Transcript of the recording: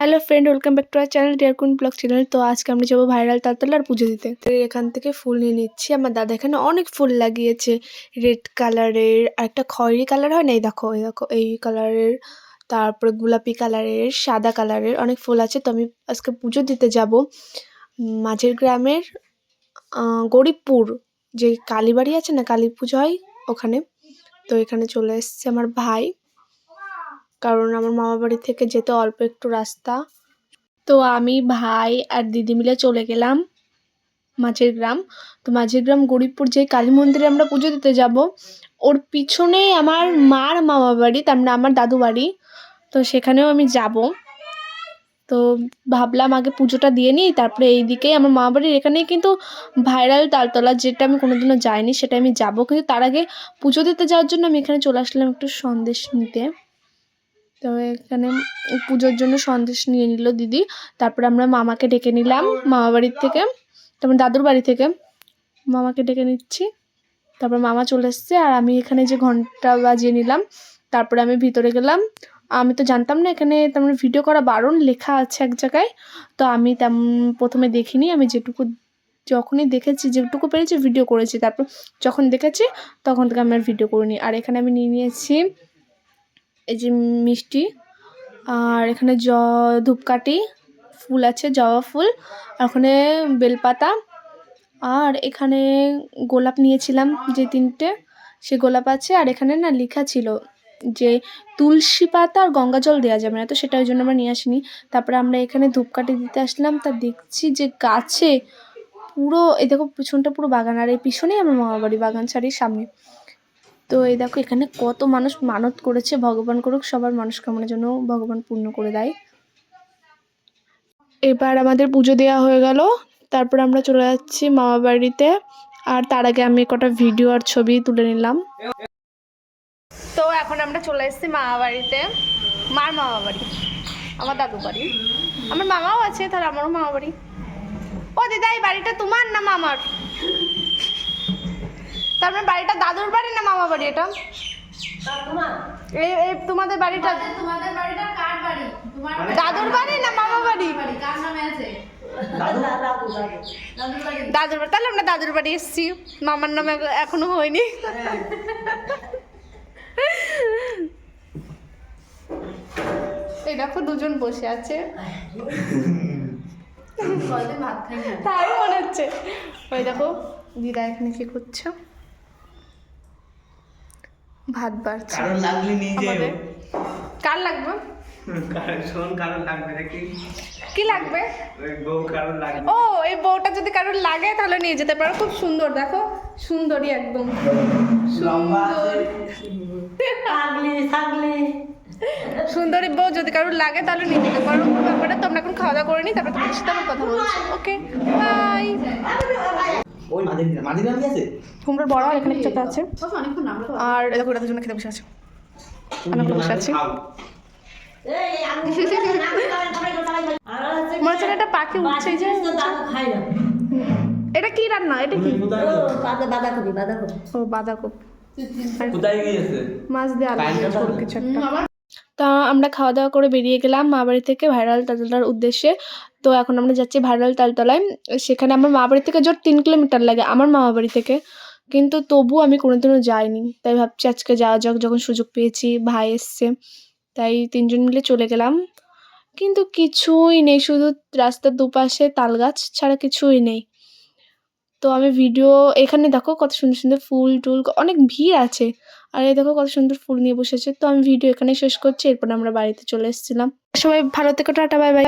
Hello friend, welcome back to our channel deer queen blog channel. তো আজকে আমরা যাবো ভাইরাল তালতলার পুজো দিতে। তো এখান থেকে ফুল নিয়ে নিচ্ছি। আমার দাদা এখানে অনেক ফুল লাগিয়েছে, রেড কালারের, আর একটা খয়েরি কালার হয় না, এই দেখো এই কালারের, তারপরে গোলাপি কালারের, সাদা কালারের অনেক ফুল আছে। তো আমি আজকে পুজো দিতে যাব মাঝের গ্রামের গরিবপুর, যে কালীবাড়ি আছে না, কালী পুজো হয় ওখানে। তো এখানে চলে এসছে আমার ভাই, কারণ আমার মামা বাড়ি থেকে যেতে অল্প একটু রাস্তা। তো আমি, ভাই আর দিদি মিলে চলে গেলাম মাঝের গ্রাম। তো মাঝের গ্রাম গরিবপুর যে কালী মন্দিরে আমরা পুজো দিতে যাব, ওর পিছনেই আমার মার মামা বাড়ি, তার মানে আমার দাদু বাড়ি। তো সেখানেও আমি যাব। তো ভাবলাম আগে পুজোটা দিয়ে নিই, তারপরে এইদিকেই আমার মামা বাড়ির এখানেই কিন্তু ভাইরাল তালতলা, যেটা আমি কোনোদিনও যাইনি, সেটা আমি যাব। কিন্তু তার আগে পুজো দিতে যাওয়ার জন্য আমি এখানে চলে আসলাম একটু সন্দেশ নিতে। তো এখানে পুজোর জন্য সন্দেশ নিয়ে নিল দিদি। তারপরে আমরা মামাকে ডেকে নিলাম মামা বাড়ির থেকে, তারপর দাদুর বাড়ি থেকে মামাকে ডেকে নিচ্ছি। তারপর মামা চলে এসছে, আর আমি এখানে যে ঘন্টা বাজিয়ে নিলাম। তারপরে আমি ভিতরে গেলাম। আমি তো জানতাম না এখানে তেমন ভিডিও করা বারণ লেখা আছে এক জায়গায়। তো আমি তেমন প্রথমে দেখিনি, আমি যখনই দেখেছি, যেটুকু পেরেছি ভিডিও করেছি। তারপর যখন দেখেছি তখন থেকে আমি আর ভিডিও করিনি। আর এখানে আমি নিয়ে নিয়েছি এই যে মিষ্টি, আর এখানে ধূপকাঠি, ফুল আছে, জবা ফুল, আর ওখানে বেলপাতা, আর এখানে গোলাপ নিয়েছিলাম যে 3টে, সে গোলাপ আছে। আর এখানে না লেখা ছিল যে তুলসী পাতা আর গঙ্গা জল দেওয়া যাবে না, তো সেটা ওই জন্য আমরা নিয়ে আসিনি। তারপরে আমরা এখানে ধূপকাঠি দিতে আসলাম। তা দেখছি যে গাছে পুরো, এই দেখো পিছনটা পুরো বাগান, আর এই পিছনেই আমার মামা বাড়ি, বাগান ছাড়ির সামনে। তো এই দেখো এখানে কত মানুষ মানত করেছে, ভগবান করুক সবার মনস্কামনার জন্য ভগবান পূর্ণ করে দেয়। এবার আমাদের পুজো দেওয়া হয়ে গেল, তারপর আমরা চলে যাচ্ছি মামা বাড়িতে। আর তার আগে আমি কটা ভিডিও আর ছবি তুলে নিলাম। তো এখন আমরা চলে এসেছি মামা বাড়িতে, মার মামা বাড়ি, আমার দাদু বাড়ি। আমার মামাও আছে, তাহলে আমারও মামা বাড়ি। ও দিদা, এই বাড়িটা তোমার না মামার? তার মানে বাড়িটা দাদুর বাড়ি না মামা বাড়ি? এটা এই তোমাদের বাড়িটা, তোমাদের বাড়িটা কার বাড়ি? তোমার দাদুর বাড়ি না মামা বাড়ি? কার নামে আছে? দাদুর বাড়ি। তাহলে আমরা দাদুর বাড়ি এসেছি, মামার নামে এখনো হয়নি। এই দেখো দুজন বসে আছে, ভাত খাই না। তাই মনে হচ্ছে। ওই দেখো দিদা এখানে কি করছে, ভাত বাড়ছে। আমাদের কার লাগবে? কারণ লাগবে নাকি? কি লাগবে? ওই বউ কারণ লাগবে। ও, এই বউটা যদি কারোর লাগে তাহলে নিয়ে যেতে পারো। খুব সুন্দর, দেখো সুন্দরী, একদম সুন্দর। সুন্দরী বউ যদি কারোর লাগে তাহলে নিয়ে যেতে পারো। কোনো ব্যাপারে তো আমরা এখন খাওয়া দাওয়া করে নিই, তারপরে তোমার সাথে আমার কথা বলছি। ওকে, বাই। ওই মাদিরা কি আছে? তোমরা বড় এখানে চাপা আছে, অনেকক্ষণ নাম আর দেখো ওরা দুজনে খেতে বসে আছে, আমি এখন বসে আছি। মনে হচ্ছে এটা পাখি উঠছে, এই যে এটা কি রান্না? এটা কি? ও বাঁধাকপি, কোথায় গিয়েছে? মাছ দিয়ে আলু দিয়ে ঝোল কিছু একটা। তা আমরা খাওয়া দাওয়া করে বেরিয়ে গেলাম মা বাড়ি থেকে ভাইরাল তালতলার উদ্দেশ্যে। তো এখন আমরা যাচ্ছি ভাইরাল তালতলায়। সেখানে আমার মা বাড়ি থেকে জোর 3 কিলোমিটার লাগে আমার মামা বাড়ি থেকে, কিন্তু তবু আমি কোনোদিনও যাইনি। তাই ভাবছি আজকে যাওয়া যাক, যখন সুযোগ পেয়েছি, ভাই এসছে, তাই 3জন মিলে চলে গেলাম। কিন্তু কিছুই নেই, শুধু রাস্তার দুপাশে তাল গাছ ছাড়া কিছুই নেই। তো আমি ভিডিও, এখানে দেখো কত সুন্দর সুন্দর ফুল টুল, অনেক ভিড় আছে। আর এই দেখো কত সুন্দর ফুল নিয়ে বসেছে। তো আমি ভিডিও এখানে শেষ করছি, এরপর আমরা বাড়িতে চলে এসেছিলাম। সবাই ভালো থেকো, টাটা, বাই বাই।